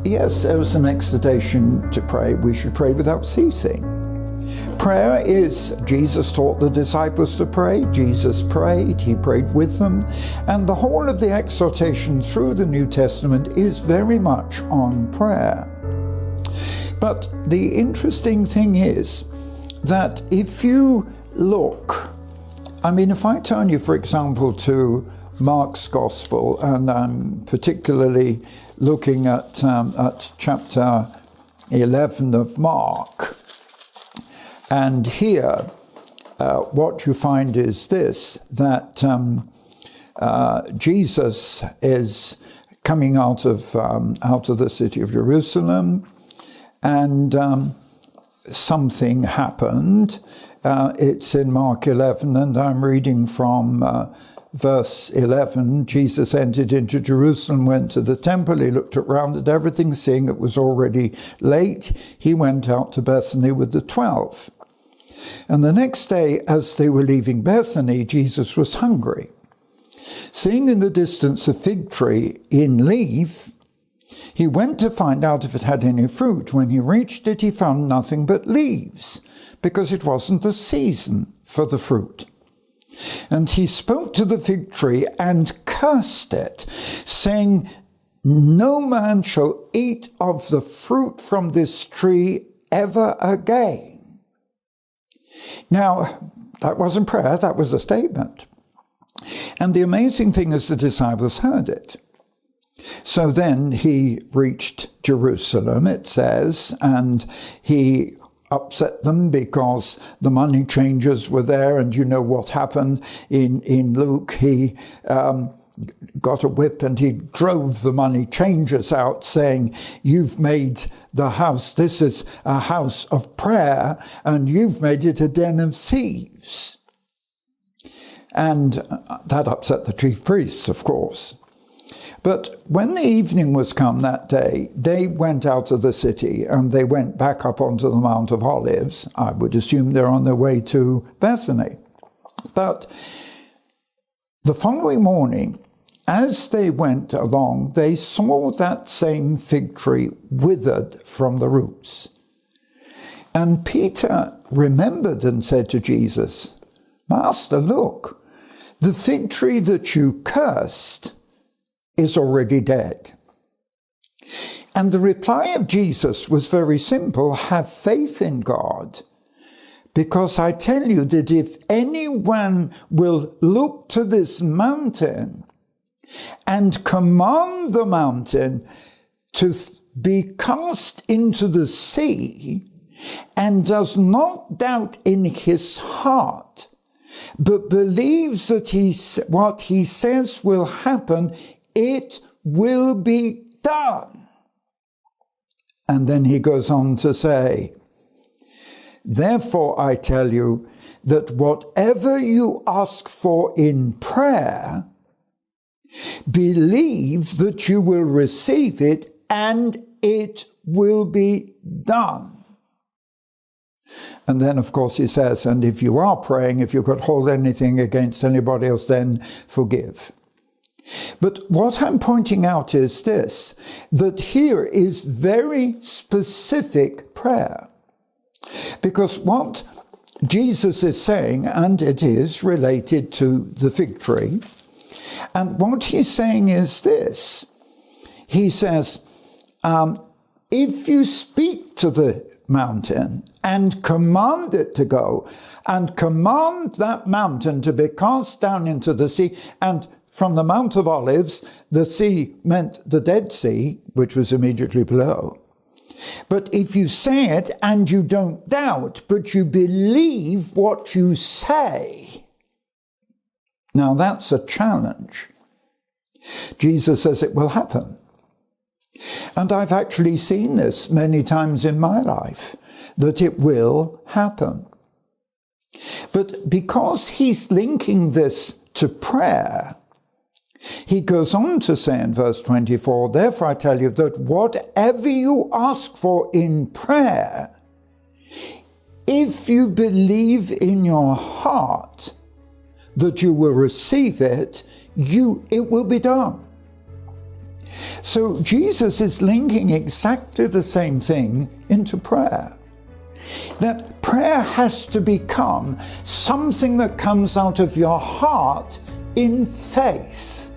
Yes, there was an exhortation to pray. We should pray without ceasing. Prayer is, Jesus taught the disciples to pray, Jesus prayed, he prayed with them, and the whole of the exhortation through the New Testament is very much on prayer. But the interesting thing is that if you look, if I turn you, for example, to Mark's Gospel, and I'm particularly looking at chapter 11 of Mark, and here what you find is this, that Jesus is coming out of the city of Jerusalem, and something happened. It's in Mark 11, and I'm reading from verse 11. Jesus entered into Jerusalem, went to the temple. He looked around at everything, seeing it was already late. He went out to Bethany with the 12. And the next day, as they were leaving Bethany, Jesus was hungry. Seeing in the distance a fig tree in leaf, he went to find out if it had any fruit. When he reached it, he found nothing but leaves, because it wasn't the season for the fruit. And he spoke to the fig tree and cursed it, saying, "No man shall eat of the fruit from this tree ever again." Now, that wasn't prayer, that was a statement. And the amazing thing is the disciples heard it. So then he reached Jerusalem, it says, and he upset them because the money changers were there, and you know what happened in Luke. He got a whip and he drove the money changers out, saying, "You've made the house, this is a house of prayer, and you've made it a den of thieves." And that upset the chief priests, of course. But when the evening was come that day, they went out of the city, and they went back up onto the Mount of Olives. I would assume they're on their way to Bethany. But the following morning, as they went along, they saw that same fig tree withered from the roots. And Peter remembered and said to Jesus, "Master, look, the fig tree that you cursed is already dead." And the reply of Jesus was very simple: have faith in God. Because I tell you that if anyone will look to this mountain and command the mountain to be cast into the sea, and does not doubt in his heart, but believes that what he says will happen, it will be done. And then he goes on to say, "Therefore I tell you that whatever you ask for in prayer, believe that you will receive it, and it will be done." And then, of course, he says, "And if you are praying, if you could hold anything against anybody else, then forgive." But what I'm pointing out is this, that here is very specific prayer. Because what Jesus is saying, and it is related to the fig tree, and what he's saying is this. He says, if you speak to the mountain and command it to go, and command that mountain to be cast down into the sea, and from the Mount of Olives, the sea meant the Dead Sea, which was immediately below. But if you say it and you don't doubt, but you believe what you say, now that's a challenge. Jesus says it will happen. And I've actually seen this many times in my life, that it will happen. But because he's linking this to prayer, he goes on to say in verse 24, "Therefore I tell you that whatever you ask for in prayer, if you believe in your heart that you will receive it, it will be done." So Jesus is linking exactly the same thing into prayer. That prayer has to become something that comes out of your heart in faith.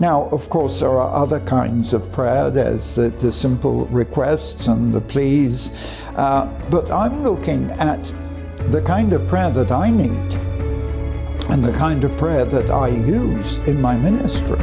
Now, of course, there are other kinds of prayer. There's the simple requests and the pleas. But I'm looking at the kind of prayer that I need and the kind of prayer that I use in my ministry.